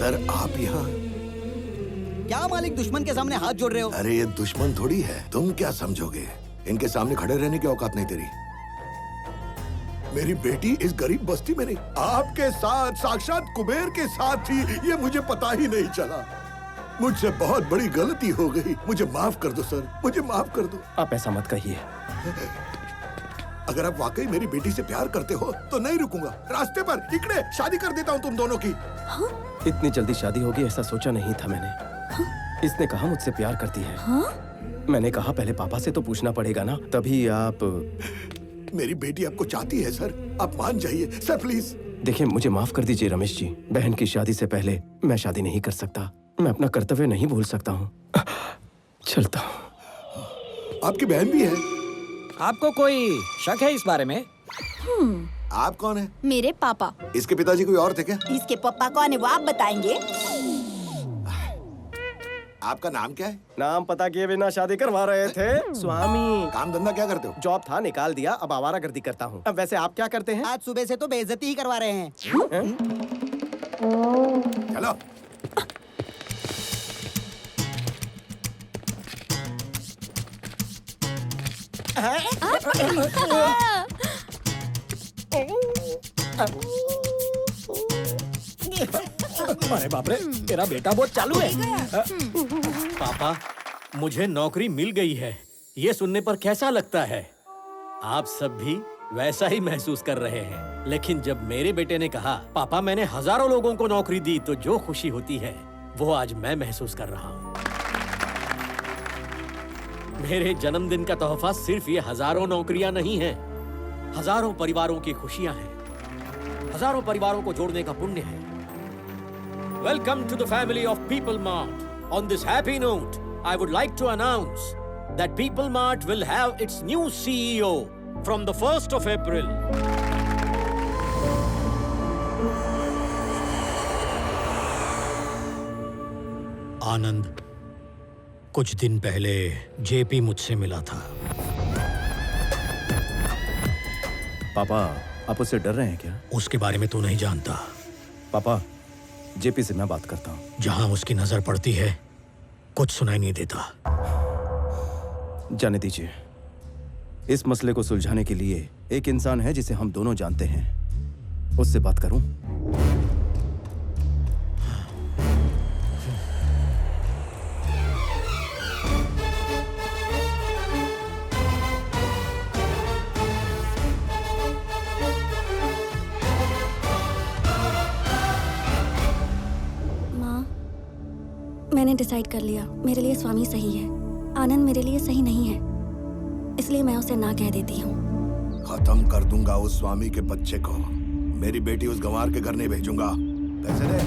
Sir आप यहाँ? क्या मालिक दुश्मन के सामने हाथ जोड़ रहे हो? अरे ये दुश्मन थोड़ी है, तुम क्या समझोगे? इनके सामने खड़े रहने की औकात नहीं तेरी। मेरी बेटी इस गरीब बस्ती में नहीं, आपके साथ, साक्षात कुबेर के साथ थी, ये मुझे पता ही नहीं चला। मुझसे बहुत बड़ी गलती हो गई, मुझे माफ कर दो सर, मुझे माफ कर दो। आप ऐसा मत कहिए। अगर आप वाकई मेरी बेटी से प्यार करते हो तो नहीं रुकूंगा, रास्ते पर इकड़े शादी कर देता हूँ तुम दोनों की। हाँ? इतनी जल्दी शादी होगी ऐसा सोचा नहीं था मैंने। हाँ? इसने कहा मुझसे प्यार करती है। हाँ? मैंने कहा पहले पापा से तो पूछना पड़ेगा ना, तभी आप। मेरी बेटी आपको चाहती है सर, आप मान जाइए सर प्लीज। देखिए मुझे माफ कर दीजिए रमेश जी, बहन की शादी से पहले मैं शादी नहीं कर सकता। मैं अपना कर्तव्य नहीं भूल सकता हूँ। चलता हूँ। आपकी बहन भी है? आपको कोई शक है इस बारे में? आप कौन है? मेरे पापा। इसके पिताजी कोई और थे क्या? इसके पापा कौन है वो आप बताएंगे? आपका नाम क्या है? नाम पता किए बिना शादी करवा रहे थे स्वामी। काम धंधा क्या करते हो? जॉब था निकाल दिया, अब आवारागर्दी करता हूँ। अब वैसे आप क्या करते हैं? आज सुबह से तो बेइज्जती ही करवा रहे हैं। चलो। अरे बाप रे, तेरा बेटा बहुत चालू है। पापा, मुझे नौकरी मिल गई है। ये सुनने पर कैसा लगता है? आप सब भी वैसा ही महसूस कर रहे हैं। लेकिन जब मेरे बेटे ने कहा पापा मैंने हजारों लोगों को नौकरी दी, तो जो खुशी होती है वो आज मैं महसूस कर रहा हूँ। मेरे जन्मदिन का तोहफा सिर्फ ये हजारों नौकरियां नहीं है, हजारों परिवारों की खुशियां हैं, हजारों परिवारों को जोड़ने का पुण्य है। Welcome to the family of People Mart. On this happy note, I would like to announce that People Mart will have its new CEO from the 1st of April. आनंद, कुछ दिन पहले जेपी मुझसे मिला था। पापा आप उससे डर रहे हैं क्या? उसके बारे में तू नहीं जानता। पापा जेपी से मैं बात करता हूँ। जहां उसकी नजर पड़ती है कुछ सुनाई नहीं देता। जाने दीजिए। इस मसले को सुलझाने के लिए एक इंसान है जिसे हम दोनों जानते हैं, उससे बात करूं? मैंने डिसाइड कर लिया, मेरे लिए स्वामी सही है, आनंद मेरे लिए सही नहीं है, इसलिए मैं उसे ना कह देती हूँ। खत्म कर दूंगा उस स्वामी के बच्चे को। मेरी बेटी उस गंवार के घर नहीं भेजूंगा। पैसे दे।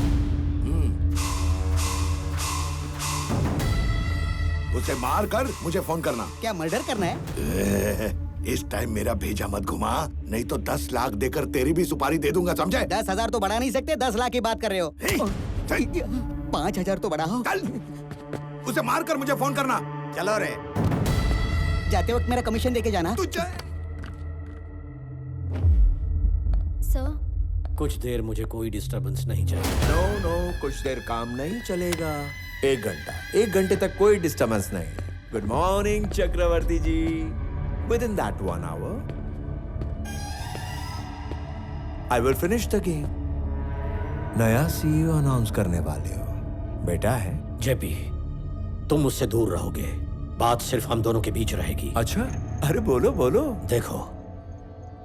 उसे मार कर मुझे फोन करना। क्या मर्डर करना है? इस टाइम मेरा भेजा मत घुमा, नहीं तो 10 लाख देकर तेरी भी सुपारी दे दूंगा, समझे? 10,000 तो बढ़ा नहीं सकते, 10 लाख की बात कर रहे हो। 5,000 तो बढ़ाओ। चल, उसे मार कर मुझे फोन करना। चलो रे। जाते वक्त मेरा कमीशन देके जाना। तू जा। सर, कुछ देर मुझे कोई डिस्टरबेंस नहीं चाहिए। नो, कुछ देर काम नहीं चलेगा। 1 घंटा, 1 घंटे तक कोई डिस्टर्बेंस नहीं। Good morning Chakravarti ji. Within that 1 hour, I will finish the game. नया CEO अनाउंस करने वाले हो, बेटा है? जेपी, तुम मुझसे दूर रहोगे, बात सिर्फ हम दोनों के बीच रहेगी। अच्छा, अरे बोलो बोलो। देखो,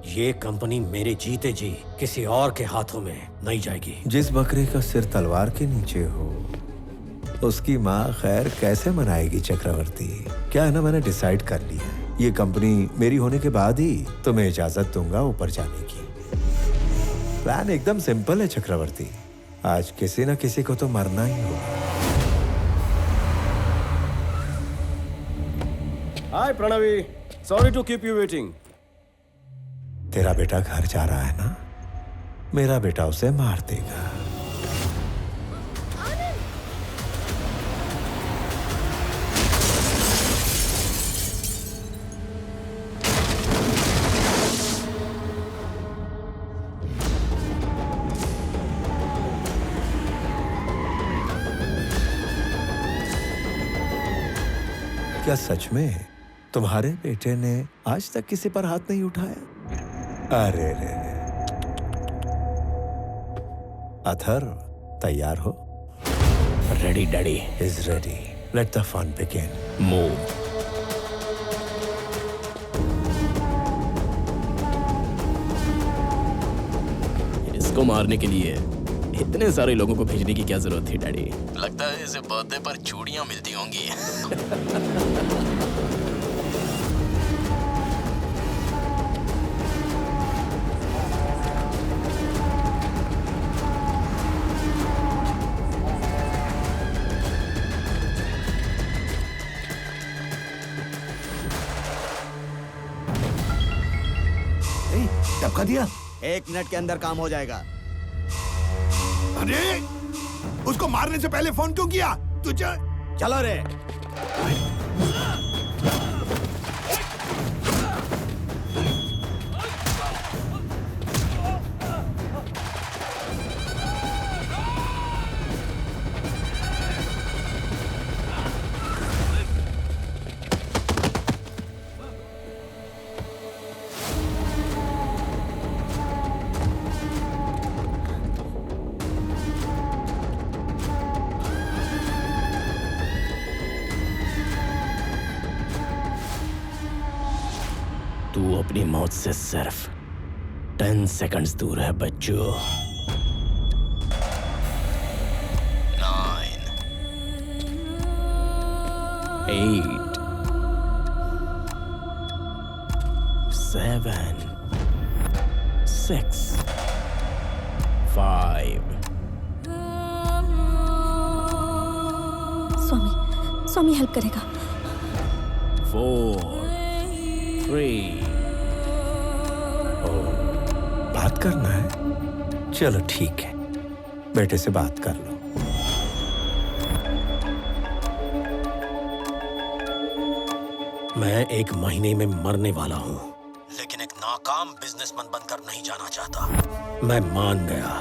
ये कंपनी मेरे जीते जी किसी और के हाथों में नहीं जाएगी। जिस बकरे का सिर तलवार के नीचे हो, उसकी माँ खैर कैसे मनाएगी चक्रवर्ती? क्या है ना, मैंने डिसाइड कर लिया है, ये कंपनी मेरी होने के बाद ही तुम्हें इजाजत दूंगा ऊपर जाने की। प्लान एकदम सिंपल है चक्रवर्ती, आज किसी न किसी को तो मरना ही होगा। Hi Pranavi, sorry to keep you waiting. तेरा बेटा घर जा रहा है ना, मेरा बेटा उसे मार देगा। क्या सच में तुम्हारे बेटे ने आज तक किसी पर हाथ नहीं उठाया? अरे रे, अथर तैयार हो? Ready daddy. Is ready. Let the fun begin. Move. इसको मारने के लिए इतने सारे लोगों को भेजने की क्या जरूरत थी डैडी? लगता है इसे बर्थडे पर चूड़ियां मिलती होंगी। टपका दिया। 1 मिनट के अंदर काम हो जाएगा। अरे उसको मारने से पहले फोन क्यों किया तुझे? चलो रे। तू अपनी मौत से सिर्फ 10 सेकंड्स दूर है बच्चों। 9 8 7 6 5 स्वामी हेल्प करेगा। 4 3 बात करना है? चलो ठीक है, बेटे से बात कर लो। मैं 1 महीने में मरने वाला हूं, लेकिन एक नाकाम बिजनेसमैन बनकर नहीं जाना चाहता। मैं मान गया,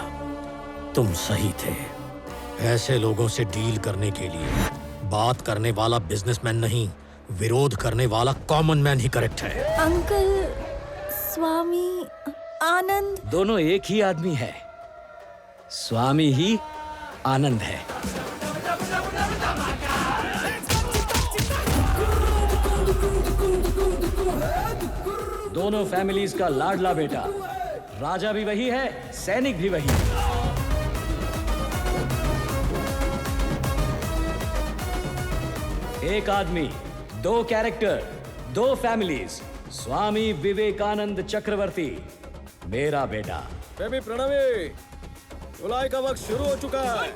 तुम सही थे। ऐसे लोगों से डील करने के लिए बात करने वाला बिजनेसमैन नहीं, विरोध करने वाला कॉमन मैन ही करेक्ट है। अंकल, स्वामी, आनंद दोनों एक ही आदमी है। स्वामी ही आनंद है। दोनों फैमिलीज का लाडला बेटा। राजा भी वही है, सैनिक भी वही है। एक आदमी, 2 कैरेक्टर, 2 फैमिलीज। स्वामी विवेकानंद चक्रवर्ती, मेरा बेटा। बेबी प्रणवी, धुलाई का वक्त शुरू हो चुका है।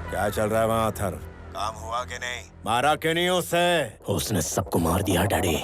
क्या चल रहा है वहाँ अथर? काम हुआ कि नहीं? मारा क्यों नहीं उसे? उसने सबको मार दिया डैडी।